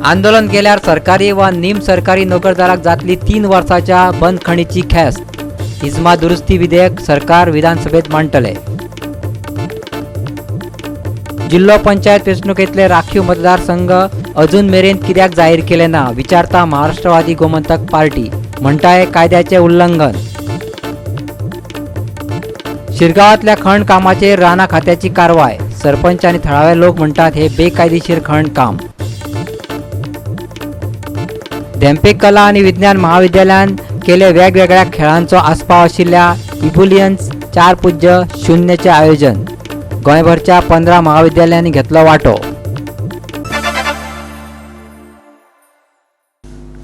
आंदोलन केल्यार सरकारी व निम सरकारी नोकरदाराक जातली 3 वर्साच्या बंदखणीची ख्यास्त. इस्मा दुरुस्ती विधेयक सरकार विधानसभेत मांडटले. जिल्लो पंचायत वेंचणुकेतले राखीव मतदारसंघ अजून मेरेन कित्याक जाहीर केले ना विचारता महाराष्ट्रवादी गोमंतक पार्टी. म्हणटाय कायद्याचे उल्लंघन. शिरगांवातल्या खण कामाचेर राना खात्याची कारवाय. सरपंच आणि थळावे लोक म्हणतात हे बेकायदेशीर खण काम. धेंपेक कला आणि विज्ञान महाविद्यालयान केले वेगवेगळ्या खेळांचो आस्पाव आशिल्ल्या इबुलियन्स 4.0 आयोजन. गोंयभरच्या 15 महाविद्यालयांनी घेतलो वांटो.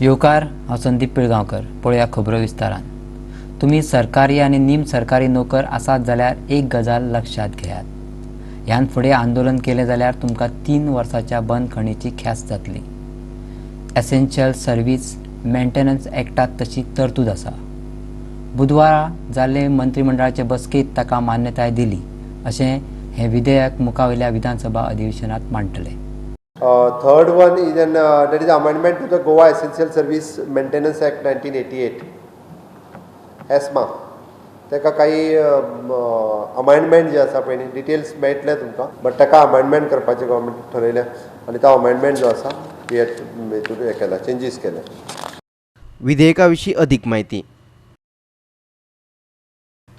येवकार, हांव संदीप पिळगांवकर. पळोवया खबरो विस्तारान. तुम्ही सरकारी आणि निम सरकारी नोकर आसात जाल्यार एक गजाल लक्षात घेयात. ह्यान फुडें आंदोलन केलें जाल्यार तुमकां 3 वर्साच्या बंदखणीची ख्यास्त जातली. एसेन्शियल सर्व्हिस मेंटेनन्स एक्टात तशी तरतूद आसा. बुधवारा जाल्ले मंत्रिमंडळाचे बसकेंत ताका मान्यताय दिली अशें हे विधेयक मुखावेल्या विधानसभा अधिवेशनात मांडटले. Third one is that is amendment to the Goa Essential Service Maintenance Act 1988 ESMA. ताका काही अमेंडमेंट जे आसा पळय डिटेल्स मेळटले तुमकां, बट ताका अमेंडमेंट करपाचें गव्हर्मेंट ठरयलें आनी तो अमेंडमेंट जो आसा हे केला, चेंजीस केले. विधेयका विशीं अधिक माहिती.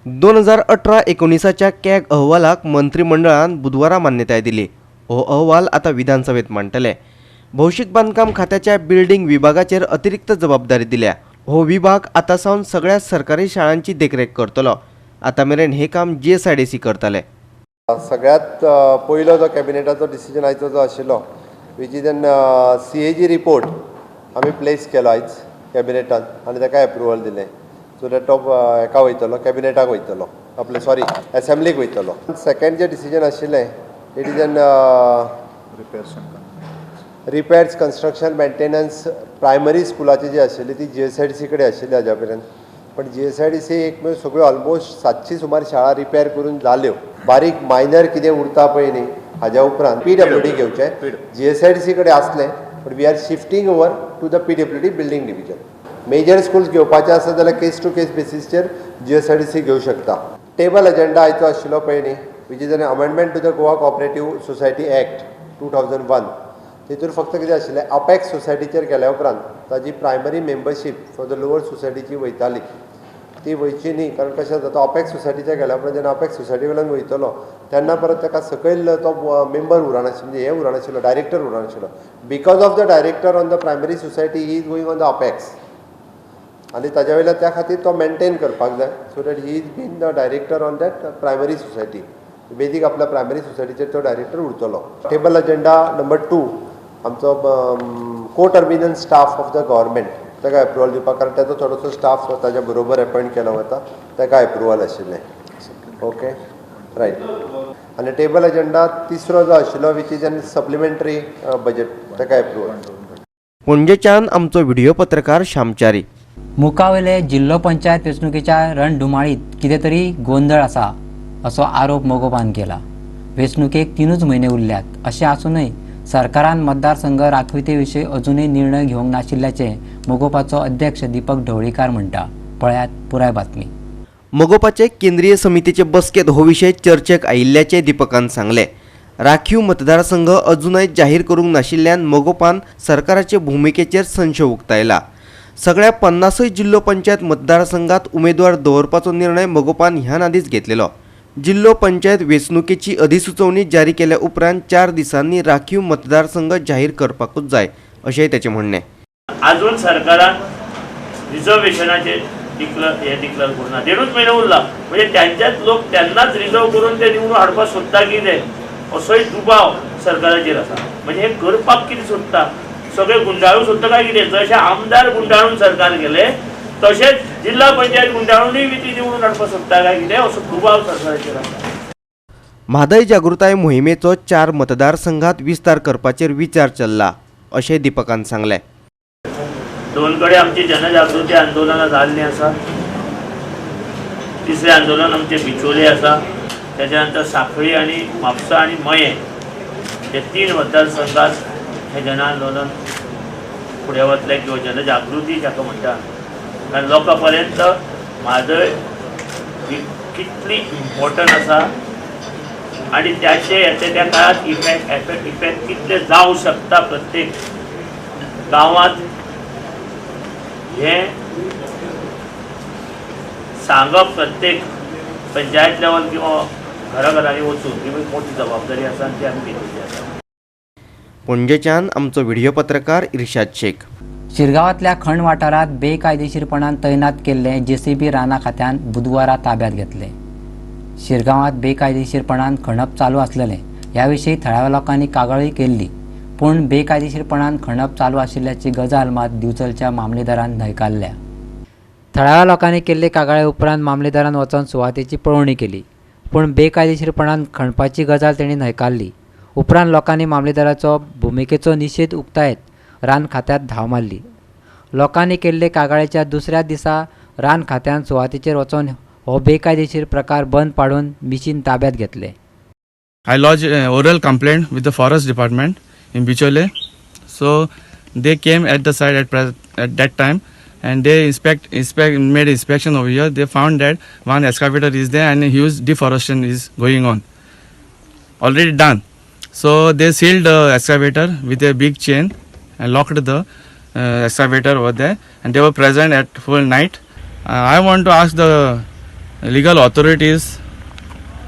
2018-19च्या कॅग अहवालाक मंत्रिमंडळान बुधवारा मान्यताय दिली. हो अहवाल आता विधानसभेत मांडटले. भौशीक बांदकाम खात्याच्या बिल्डिंग विभागाचेर अतिरिक्त जबाबदारी दिल्या. हो विभाग आता सावन सगळ्या सरकारी शाळांची देखरेख करतलो. आता मेरेन हे काम GSIDC करतले. सगळ्यात पयलो जो कॅबिनेटाचो डिसिजन आयचो जो आशिल्लो which is N CAG report आमी प्लेस केलो आयज कॅबिनेटान आनी ताका एप्रुवल दिलें. सो दॅट टॉप हेका वयतलो, कॅबिनेटाक वयतलो, आपले सॉरी एसेंब्लीक वयतलो. सेकंड जे डिसिजन आशिल्लें it is an repairs construction maintenance primary स्कुलाची जी आशिल्ली ती GSIDC कडेन आशिल्ली हाज्या पर्यंत. पण GSIDC एक सगळ्यो ऑलमोस्ट 700 सुमार शाळा रिपेर करून जाल्यो. बारीक मायनर कितें उरता पळय न्ही हाज्या उपरांत PWD घेवचें. GSIDC कडेन आसलें, but we are shifting over to the PWD building division. Major schools घेवपाचे आसा जाल्यार केस टू केस बेसिसचेर GSIDC घेवं शकता. टेबल एजेंडा आयचो आशिल्लो पळय न्ही which is an amendment to the Goa cooperative society act 2001. तितून फक्त कितें आशिल्लें अपेक्स सोसायटीचेर केल्या उपरांत ताजी primary membership for the lower सोसायटीची वयताली ती वयची न्ही. कारण कशें जाता अपेक्स सोसायटीचेर गेल्या उपरांत जेन्ना अपेक्स सोसायटी वेल्यान वयतलो तेन्ना परत ताका सकयल तो मेंबर उरनाशिल्लो, म्हणजे हे उरनाशिल्लो, डायरेक्टर उरनाशिल्लो. Because of the director on the primary society he is going on the apex आनी ताज्या वयल्यान त्या खातीर तो मेंटेन करपाक जाय. So that he is been the director on that primary society. Basic आपल्या प्रायमरी सोसायटीचेर तो डायरेक्टर उरतलो. टेबल एजेंडा नंबर 2 आमचो को terminal staff of the government ताका एप्रुवल दिवपाक, कारण ताचो थोडोसो स्टाफ ताच्या बरोबर अपॉयंट केलो वता, ताका एप्रुवल आशिल्लें. Okay right. आनी टेबल एजेंडा तिसरो जो आशिल्लो which is an supplementary budget ताका एप्रुवल. पणजेच्यान आमचो व्हिडिओ पत्रकार श्यामचारी. मुखावेले जिल्लो पंचायत वेंचणुकेच्या रणधुमाळीत कितें तरी गोंधळ आसा असो आरोप मोगोपान केला. वेंचणुकेक 3 म्हयने उरल्यात अशें आसूनय सरकारान मतदारसंघ राखीवते विशीं अजूनय निर्णय घेवंक नाशिल्ल्याचें मोगोपाचो अध्यक्ष दीपक ढवळीकार म्हणटा. पळयात पुराय बातमी. मोगोपाचे केंद्रीय समितीचे बसकेत हो विशय चर्चेक आयिल्ल्याचे दीपकान सांगले. राखीव मतदारसंघ अजूनय जाहीर करूंक नाशिल्ल्यान मोगोपान सरकाराचे भुमिकेचेर संशय उक्तायला. सगळ्या 50 जिल्लो पंचायत मतदारसंघात उमेदवार दवरपाचो निर्णय मोगोपान ह्या आदींच घेतलेलो. जिल्लो पंचायत वेंचणुकेची अधिसुचोवणी जारी केल्या उपरांत 4 दिसांनी राखीव मतदारसंघ जाहीर करपाकूच जाय अशेंय ताचें म्हणणें. अजून सरकारान रिझर्वेशनाचे डिक्लेअर करूना. 1.5 महिने उरला, म्हणजे त्यांच्याच लोक त्यांनाच रिझर्व करून ते निवडून हाडपाक सोदता कितें असोय दुबाव सरकाराचेर आसा. म्हणजे हे करपाक कितें सोदता, सगळे गुंडाळू सोदता काय कितें. जशे आमदार गुंडाळून सरकार गेले तशेंच जिल्हा पंचायत गुंडाळूनय विधी निवडून हाडपाक सोदता काय कितें असो दुबाव सरकाराचेर आसा. म्हादय जागृताय मोहिमेचो 4 मतदारसंघात विस्तार करपाचेर विचार चल्ला अशें दीपकान सांगलें. 2 कडेन आमची जनजागृती आंदोलनां जाल्लीं आसा. तिसरें आंदोलन आमचें बिचोले आसा. त्याच्या नंतर साखळी आणि म्हापसा आणि मये हे 3 मतदारसंघात हे जन आंदोलन फुडें वतले किंवा जनजागृती जाका म्हणटा कारण लोकां पर्यंत म्हादय ही कितली इम्पॉर्टंट आसा आणि त्याचे येते त्या काळात इफेक्ट कितले जावं शकता प्रत्येक गांवांत हे सांगप प्रत्येक पंचायत लेवल किंवा घराघरांनी वचून ही मोठी जबाबदारी आसा आनी ती आमी घेतलेली आसा. पणजेच्यान आमचो व्हिडिओ पत्रकार इर्शाद शेख. शिरगांवातल्या खण वाठारात बेकायदेशीरपणान तैनात केल्ले JCB राना खात्यान बुधवारा ताब्यात घेतले. शिरगांवात बेकायदेशीरपणान खणप चालू असलेले ह्या विशीं थळाव्या लोकांनी कागाळी केल्ली पूण बेकायदेशीरपणान खणप चालू आशिल्ल्याची गजाल मात दिवचलच्या मामलेदारान न्हयकारल्या. थळाव्या लोकांनी केल्ले कागाळे उपरांत मामलेदारान वचून सुवातेची पळोवणी केली पूण बेकायदेशीरपणान खणपाची गजाल तेणी न्हयकारली. उपरांत लोकांनी मामलेदाराचो भुमिकेचो निशेध उक्तायत रान खात्यात धांव मारली. लोकांनी केल्ले कागाळेच्या दुसऱ्या दिसा रान खात्यान सुवातेचेर वचून हो बेकायदेशीर प्रकार बंद पाडून मिशीन ताब्यात घेतले. I lodged an oral complaint with the forest department in Bichole. So they came at the site at that time and they made inspection over here. They found that one excavator is there and a huge deforestation is going on. Already done. So they sealed the excavator with a big chain and locked the excavator over there and they were present at full night. I want to ask the legal authorities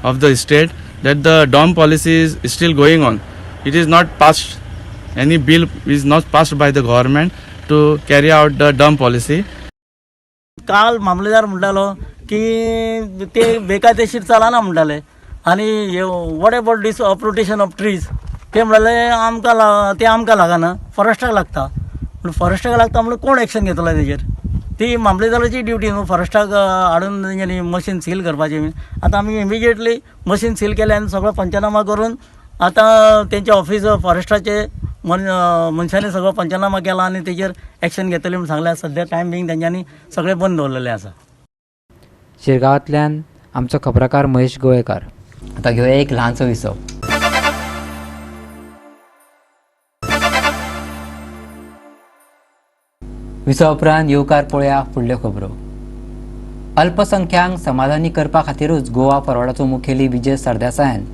of the state that the DOM policy is still going on. It is not passed, any bill is not passed by the government to carry out the DOM policy. काल मामलेदार म्हणटालो की ते बेकायदेशीर चलना म्हणटाले आनी what about डीस अप्रोटेशन of trees ते म्हणटाले आमकां लागना फॉरेस्टाक लागता पूण फॉरेस्टाक लागता म्हणून कोण एक्शन घेतलो तेजेर ती मामलेदाराची ड्युटी न्हू फॉरेस्टाक हाडून तेंच्यांनी मशीन सील करपाची. आतां आमी इमिजिएटली मशीन सील केले आनी सगळो पंचनामा करून आतां तेंचे ऑफिस फॉरेस्टाचे मनशांनी सगळो पंचनामा केला आनी तेजेर एक्शन घेतली म्हूण सांगल्या. सद्या टायम बींग तेंच्यांनी सगळें बंद दवरलेलें आसा. शिरगांवांतल्यान आमचो खबराकार महेश गोवेकार. आतां घेवया एक ल्हानसो विसव. विसव उपरांत येवकार पळोवया फुडल्यो खबरो. अल्पसंख्यांक समाधानी करपा खातीरूच गोवा फॉरवर्डाचो मुखेली विजय सरदेसायान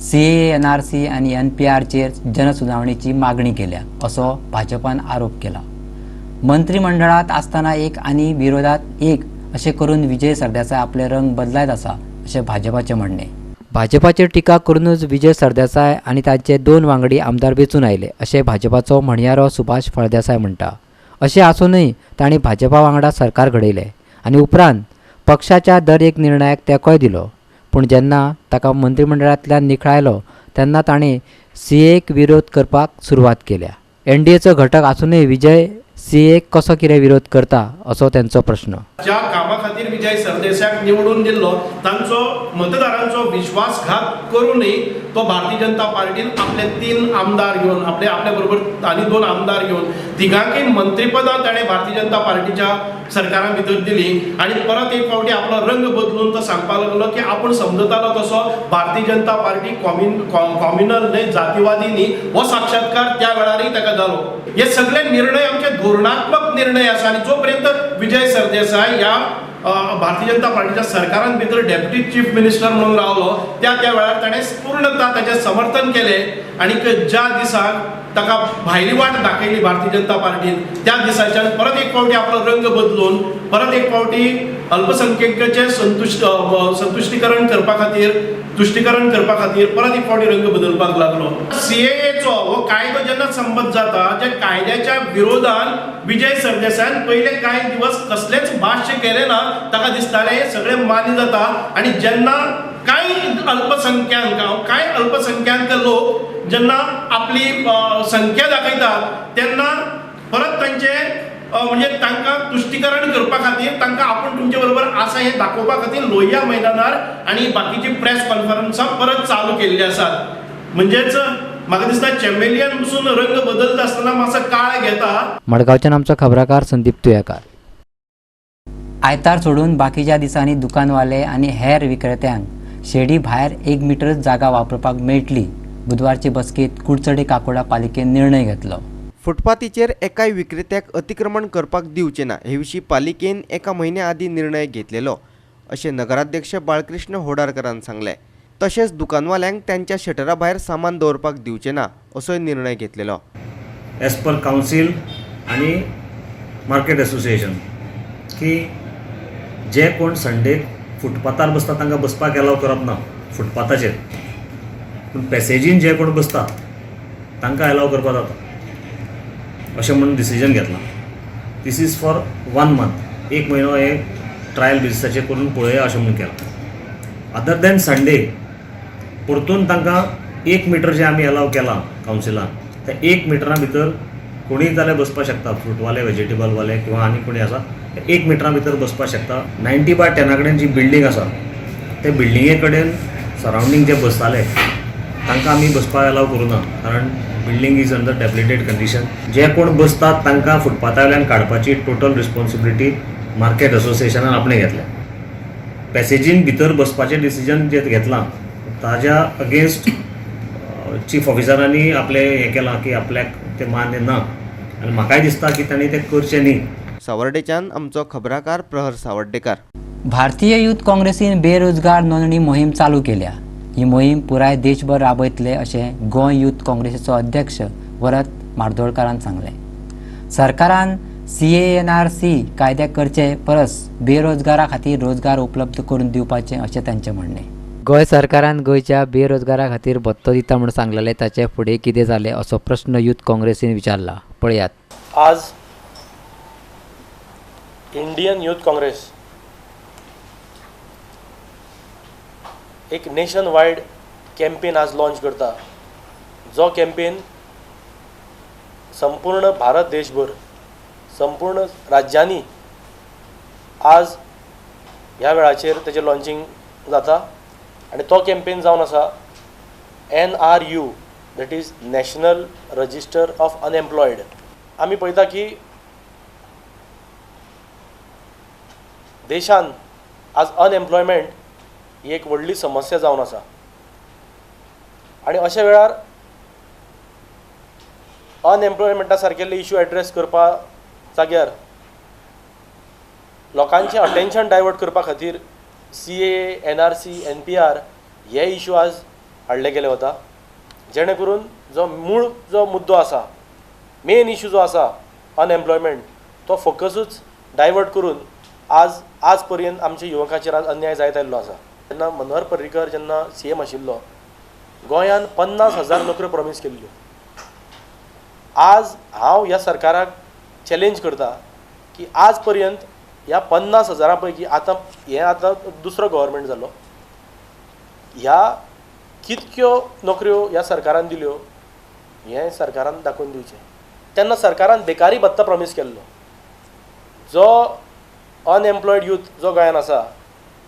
CAA, NRC आनी NPRचेर जनसुनावणेची मागणी केल्या असो भाजपान आरोप केला. मंत्रिमंडळात आसतना एक आनी विरोधात एक अशें करून विजय सरदेसाय आपले रंग बदलायत आसा अशें भाजपाचें म्हणणें. भाजपाचेर टिका करूनच विजय सरदेसाय आनी ताचे 2 वांगडी आमदार वेंचून आयले अशें भाजपाचो म्हणयारो सुभाष फळदेसाय म्हणटा. अशें आसूनय तांणी भाजपा वांगडा सरकार घडयलें आनी उपरांत पक्षाच्या दर एक निर्णयाक तेंकोय दिलो. पूण जेन्ना ताका मंत्रिमंडळांतल्यान निखळायलो तेन्ना ताणें CAAक विरोध करपाक सुरवात केल्या. NDAचो घटक आसूनय विजय CAAक कसो कितें विरोध करता असो तेंचो प्रश्न. ज्या कामा खातीर विजय सरदेसायाक निवडून दिल्लो तांचो मतदारांचो विश्वासघात करूनय तो भारतीय जनता पार्टीन आपले 3 आमदार घेवन आपल्या बरोबर आनी 2 आमदार घेवन तिगांकय मंत्रीपदां ताणें भारतीय जनता पार्टीच्या सरकारा भितर दिली आनी परत एक फावटी आपलो रंग बदलून तो सांगपाक लागलो की आपूण समजतालो तसो भारतीय जनता पार्टी कॉम्युनल न्हय जातीवादी न्ही हो साक्षात्कार त्या वेळारय ताका जालो. हे सगळे निर्णय आमचे धोरणात्मक निर्णय आसा आनी जो पर्यंत विजय सरदेसाय ह्या भारतीय जनता पार्टीच्या सरकारान भितर डेप्युटी चीफ मिनिस्टर म्हणून रावलो त्या वेळार ताणें पूर्णता ताचें समर्थन केलें आनी ज्या दिसाक ताका भायली वाट दाखयली भारतीय जनता पार्टीन त्या दिसाच्यान परत एक फावटी आपलो रंग बदलून परत एक फावटी अल्पसंख्यकांचे तुष्टीकरण करपा खातीर परत एक फावटी रंग बदलपाक लागलो. CAAचो हो कायदो जेन्ना संमत जाता जे कायद्याच्या विरोधान विजय सरदेसायान पयले कांय दिवस कसलेच भाश्य केले ना. ताका दिसताले सगळे मान्य जाता आनी जेन्ना कांय अल्पसंख्याक लोक जेन्ना आपली संख्या दाखयतात तेन्ना परत तांचे म्हणजे तांकां तुष्टीकरण करपा खातीर तांकां आपूण तुमचे बरोबर आसा हें दाखोवपा खातीर लोहिया मैदानार आनी बाकीची प्रेस कॉन्फरन्सां परत चालू केल्ली आसात. म्हणजेच म्हाका दिसता चॅम्पियन पसून रंग बदलता आसतना मातसो काळ घेता. मडगांवच्यान आमचो खबराकार संदीप तुयेकार. आयतार सोडून बाकीच्या दिसांनी दुकानवाले आनी हेर विक्रेत्यांक शेडी भायर 1 मीटरच जागा वापरपाक मेळटली. बुधवारचे बसकेत कुडचडे काकोडा पालिकेन निर्णय घेतलो. फुटपाथीचेर एकाय विक्रेत्याक अतिक्रमण करपाक दिवचे ना हे विशीं पालिकेन एका म्हयन्या आदी निर्णय घेतलेलो अशें नगराध्यक्ष बाळकृष्ण होडारकरान सांगलें. तशेंच दुकानवाल्यांक त्यांच्या शटरा भायर सामान दवरपाक दिवचे ना असोय निर्णय घेतलेलो. एज पर कावन्सील आनी मार्केट एसोसिएशन की जे कोण संडेक फुटपाथार बसता तांकां बसपाक अलाव करप ना फुटपाथाचेर, पूण पॅसेजीन जे कोण बसता तांकां अलाव करपा जाता अशें म्हणून डिसिजन घेतलां. दीस इज फॉर 1 मंथ, 1 म्हयनो हे ट्रायल बेसिसाचेर करून पळोवया अशें म्हणून केलां. अदर दॅन संडे परतून तांकां 1 मिटर जे आमी अलाव केलां कावन्सिलान, त्या 1 मिटरा भितर कोणीय जाल्यार बसपाक शकता, फ्रूटवाले, व्हेजिटेबलवाले किंवा आनी कोणी आसा 1 मिटरा भितर बसपाक शकता. 90/10 कडेन जी बिल्डींग आसा ते बिल्डिंगे कडेन सरावंडींग जे बसताले तांकां आमी बसपाक अलाव करूं ना, कारण building is under deputed condition. जे कोण बसतात तांकां फुटपाथा काडपाची टोटल रिस्पॉन्सिबिलिटी मार्केट एसोसिएशनान आपणे घेतल्या. पॅसेजीन भितर बसपाचें डिसिजन जे घेतलां ताज्या अगेन्स्ट चीफ ऑफिसरांनी आपले हें केलां की आपल्याक ते मान्य ना, आनी म्हाकाय दिसता की तांणी तें करचें न्ही. सावर्डेच्यान आमचो खबराकार प्रहर सावर्डेकार. भारतीय युथ काँग्रेसीन बेरोजगार नोंदणी मोहीम चालू केल्या. ही मोहीम पुराय देशभर राबयतले अशें गोंय युथ काँग्रेसीचो अध्यक्ष वरद मार्दोळकारान सांगलें. सरकारान CANRC कायदे करचे परस बेरोजगारा खातीर रोजगार उपलब्ध करून दिवपाचें अशें तांचें म्हणणें. गोंय सरकारान गोंयच्या बेरोजगारा खातीर भत्तो दिता म्हूण सांगलेलें ताचे फुडें कितें जालें असो प्रश्न युथ काँग्रेसीन विचारला. पळयात. आज इंडियन युथ काँग्रेस एक नेशन वायड कॅम्पेन आज लॉन्च करता, जो कॅम्पेन संपूर्ण भारत देशभर संपूर्ण राज्यांनी आज ह्या वेळाचेर तेजें लॉन्चिंग जाता. आनी तो कॅम्पेन जावन आसा NRU, that is national register of unemployed. आमी पळयता की देशान आज अनएम्प्लॉयमेंट ही एक व्हडली समस्या जावन आसा. आनी अशा वेळार अनएम्प्लॉयमेंटा सारकेले इश्यू एड्रेस करपा जाग्यार लोकांचें अटेन्शन डायवर्ट करपा खातीर CAA, NRC, NPR हे इश्यू आज हाडले गेले वता, जेणे करून जो मूळ जो मुद्दो आसा, मेन इश्यू जो आसा अनएम्प्लॉयमेंट, तो फोकसूच डायवर्ट करून आज पर्यंत आमच्या युवकांचेर आज अन्याय जायत आयिल्लो आसा. जेन्ना मनोहर पर्रीकर जेन्ना CM आशिल्लो, गोंयान 50,000 नोकऱ्यो प्रॉमीस केल्ल्यो. आज हांव ह्या सरकाराक चॅलेंज करता की आज पर्यंत ह्या 50,000 पैकी आतां दुसरो गव्हर्मेंट जालो, ह्या कितक्यो नोकऱ्यो ह्या सरकारान दिल्यो हें सरकारान दाखोवन दिवचें. तेन्ना सरकारान बेकारी भत्ता प्रॉमीस केल्लो, जो अनएम्प्लॉयड यूथ जो गोंयान आसा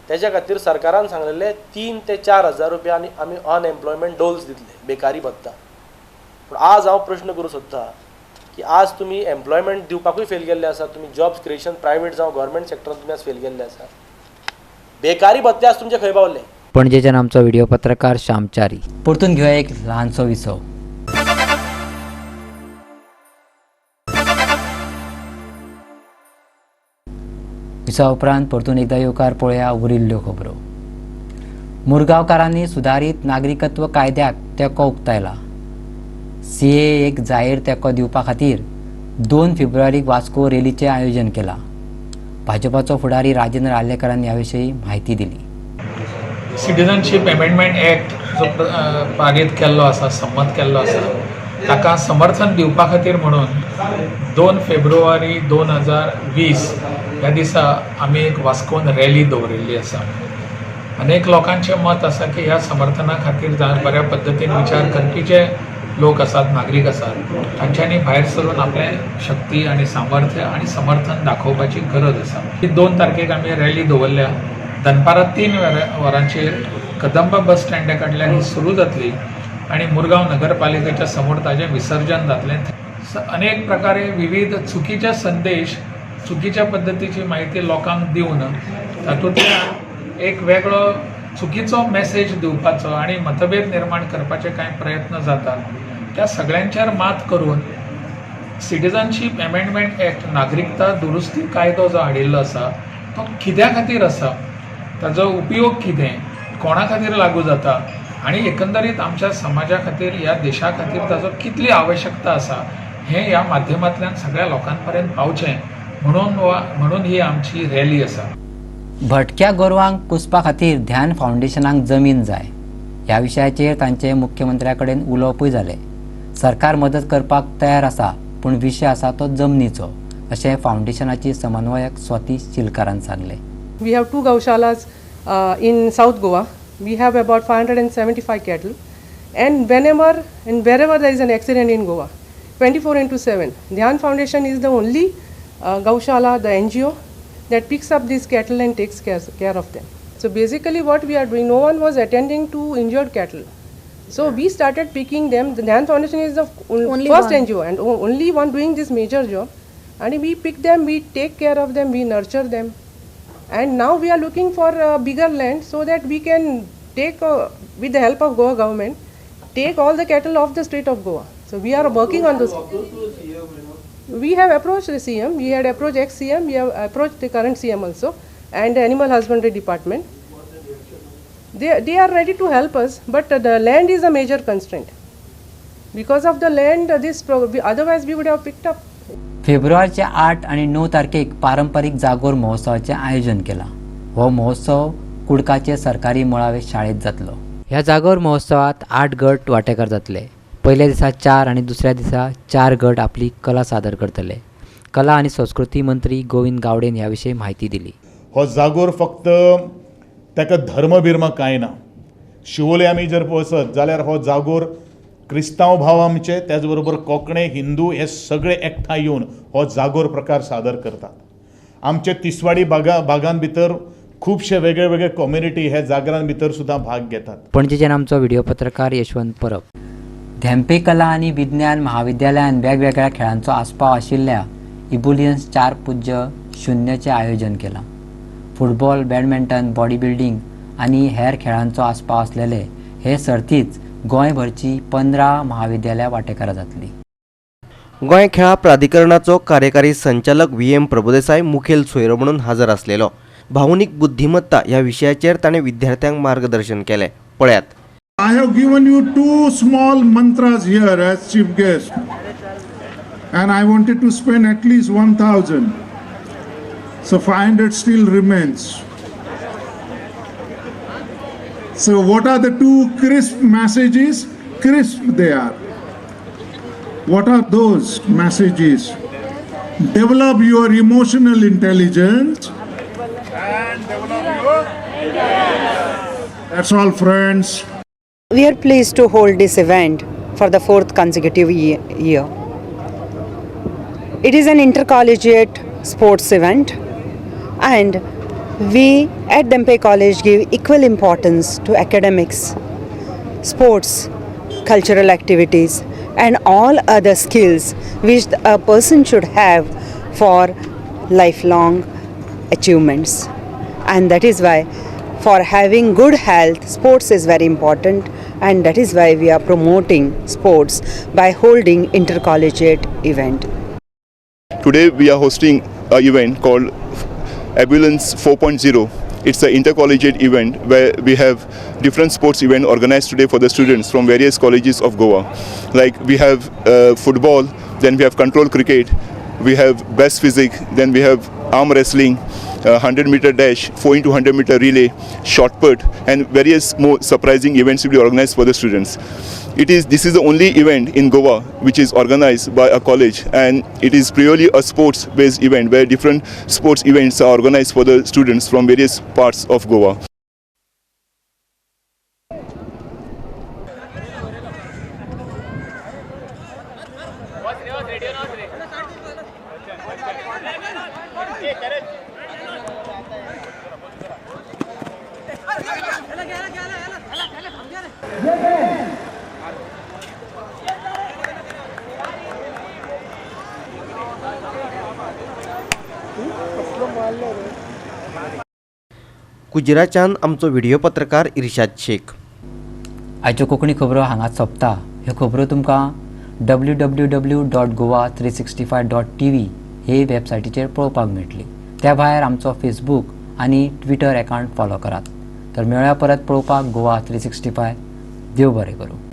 तेज्या खातीर सरकारान सांगलेले 3,000 ते 4,000 रुपया आनी आमी अनएम्प्लॉयमेंट डोल्स दितले, बेकारी भत्ता. पूण आज हांव प्रश्न करूं सोदता की आज तुमी एम्प्लॉयमेंट दिवपाकूय फेल गेल्ले आसा, तुमी जॉब्स क्रिएशन प्रायवेट जावं गव्हर्मेंट सेक्टरान तुमी आज फेल गेल्ले आसा. बेकारी भत्ते आज तुमचे खंय पावले? पणजेच्यान आमचो व्हिडिओ पत्रकार श्यामचारी. परतून घेवया एक ल्हानसो विसव. विसा उपरांत परतून एकदा येवकार पळोवया उरिल्ल्यो खबरो. मुरगांवकारांनी सुधारीत नागरिकत्व कायद्याक तेंको उक्तायला. CAA जाहीर तेंको दिवपा खातीर 2 फेब्रुवारीक वास्को रॅलीचें आयोजन केलां. भाजपाचो फुडारी राजेंद्र आर्लेकरांनी ह्या विशीं म्हायती दिली. सिटीजनशीप अमेंडमेंट एक्ट जो पारीत केल्लो आसा, संमत केल्लो आसा, ताका समर्थन दिवपा खातीर म्हणून 2 फेब्रुवारी 2020 ह्या दिसा आमी एक वास्कोन रॅली दवरिल्ली आसा. अनेक लोकांचें मत आसा की ह्या समर्थना खातीर बऱ्या पद्दतीन विचार करपी जे लोक आसात, नागरीक आसात, तांच्यांनी भायर सरून आपलें शक्ती आनी सामर्थ्य आनी समर्थन दाखोवपाची गरज आसा. ही 2 तारखेक आमी रॅली दवरल्या. दनपारां 3 वरांचेर कदंब बस स्टँडा कडल्यान ही सुरू जातली आनी मुरगांव नगरपालिकेच्या समोर ताजें विसर्जन जातलें. अनेक प्रकारे विविध चुकीचे संदेश, चुकीच्या पद्दतीची माहिती लोकांक दिवन तातूंतल्यान एक वेगळो चुकीचो मेसेज दिवपाचो आनी मतभेद निर्माण करपाचे कांय प्रयत्न जातात. त्या सगळ्यांचेर मात करून सिटीजनशीप अमेंडमेंट एक्ट नागरिकता दुरुस्ती कायदो जो हाडिल्लो आसा तो कित्या खातीर आसा, ताजो उपयोग कितें, कोणा खातीर लागू जाता आनी एकंदरीत आमच्या समाजा खातीर, ह्या देशा खातीर ताजो कितली आवश्यकता आसा हें ह्या माध्यमांतल्यान सगळ्या लोकांपर्यंत पावचें म्हणून ही आमची रॅली आसा. भटक्या गोरवांक कुसपा खातीर ध्यान फावंडेशनाक जमीन जाय ह्या विशयाचेर तांचे मुख्यमंत्र्या कडेन उलोवपूय जालें. सरकार मदत करपाक तयार आसा, पूण विशय आसा तो जमनीचो, अशें फावंडेशनाची समन्वयक स्वाती चिलकारान सांगलें. We have 2 gauशाlas in South Goa. We have about 575 cattle, and wherever there is an accident in Goa, 24/7, Dhyan Foundation is the only gaushala, the NGO that picks up these cattle and takes care of them. So basically what we are doing, no one was attending to injured cattle. So we started picking them. The Dhyan Foundation is the first NGO and only one doing this major job. And we pick them, we take care of them, we nurture them. And now we are looking for bigger land so that we can take, with the help of Goa government, take all the cattle off the state of Goa. So we are working on this. We have approached the CM, we had approached ex-CM, we have approached the current CM also, and the Animal Husbandry Department. They are ready to help us, but the land is a major constraint. Because of the land, otherwise we would have picked up. फेब्रुवारीचे 8 आणि 9 तारखेक पारंपरीक जागोर महोत्सवाचे आयोजन केला. हो महोत्सव कुडकाचे सरकारी मुळावे शाळेत जातलो. ह्या जागोर महोत्सवात 8 गट वांटेकार जातले. पहिल्या दिसा 4 आणि दुसऱ्या दिसा 4 गट आपली कला सादर करतले. कला आणि संस्कृती मंत्री गोविंद गावडेन ह्या विशयी माहिती दिली. हो जागोर फक्त ताका धर्म बिर्म कांय ना. शिवोले आमी जर पळयत जाल्यार हो जागोर क्रिस्तांव भाव आमचे, त्याच बरोबर कोंकणी, हिंदू हे सगळे एकठांय येवन हो जागोर प्रकार सादर करतात. आमचे तिसवाडी बागान भितर खुबशे वेगळे वेगळे कम्युनिटी हे जागरान भितर सुद्दां भाग घेतात. पणजेच्यान आमचो व्हिडिओ पत्रकार यशवंत परब. धेंपे कला आणि विज्ञान महाविद्यालयान वेगवेगळ्या खेळांचो आस्पाव आशिल्ल्या इबुलियन्स 4.0चे आयोजन केलां. फुटबॉल, बॅडमिंटन, बॉडी बिल्डिंग आणि हेर खेळांचो आस्पाव असलेले हे सर्तीच गोंयभरची 15 महाविद्यालयां वांटेकारां जातली. गोंय खेळा प्राधिकरणाचो कार्यकारी संचालक VM प्रभुदेसाय मुखेल सोयरो म्हणून हजर आसलेलो. भावनीक बुद्धिमत्ता ह्या विशयाचेर ताणें विद्यार्थ्यांक मार्गदर्शन केलें. पळयात. I have given you 2 small mantras here as chief guest, and I wanted to spend at least 1,000. So 500 still remains. So what are the 2 crisp messages? Crisp they are. What are those messages? Develop your emotional intelligence and develop your intelligence. That's all, friends. We are pleased to hold this event for the 4th consecutive year. It is an intercollegiate sports event, and we at Dhempe College give equal importance to academics, sports, cultural activities and all other skills which a person should have for lifelong achievements. And that is why for having good health, sports is very important, and that is why we are promoting sports by holding intercollegiate event. Today we are hosting an event called Ambulance 4.0. It's an intercollegiate event where we have different sports events organized today for the students from various colleges of Goa. Like we have football, then we have control cricket, we have best physics, then we have arm wrestling, 100-meter dash, 4 into 100-meter relay, shot put, and various more surprising events will be organized for the students. This is the only event in Goa which is organized by a college, and it is purely a sports-based event where different sports events are organized for the students from various parts of Goa. गुजरातच्यान आमचो video पत्रकार इर्शाद शेख. आयच्यो कोंकणी खबरो हांगाच सोंपता. ह्यो खबरो तुमकां www.goa365.tv हे वेबसायटीचेर पळोवपाक मेळटली. त्या भायर आमचो फेसबूक आनी ट्विटर अकावंट फॉलो करात. तर मेळ्या परत पळोवपाक गोवा 365. देव बरें करूं.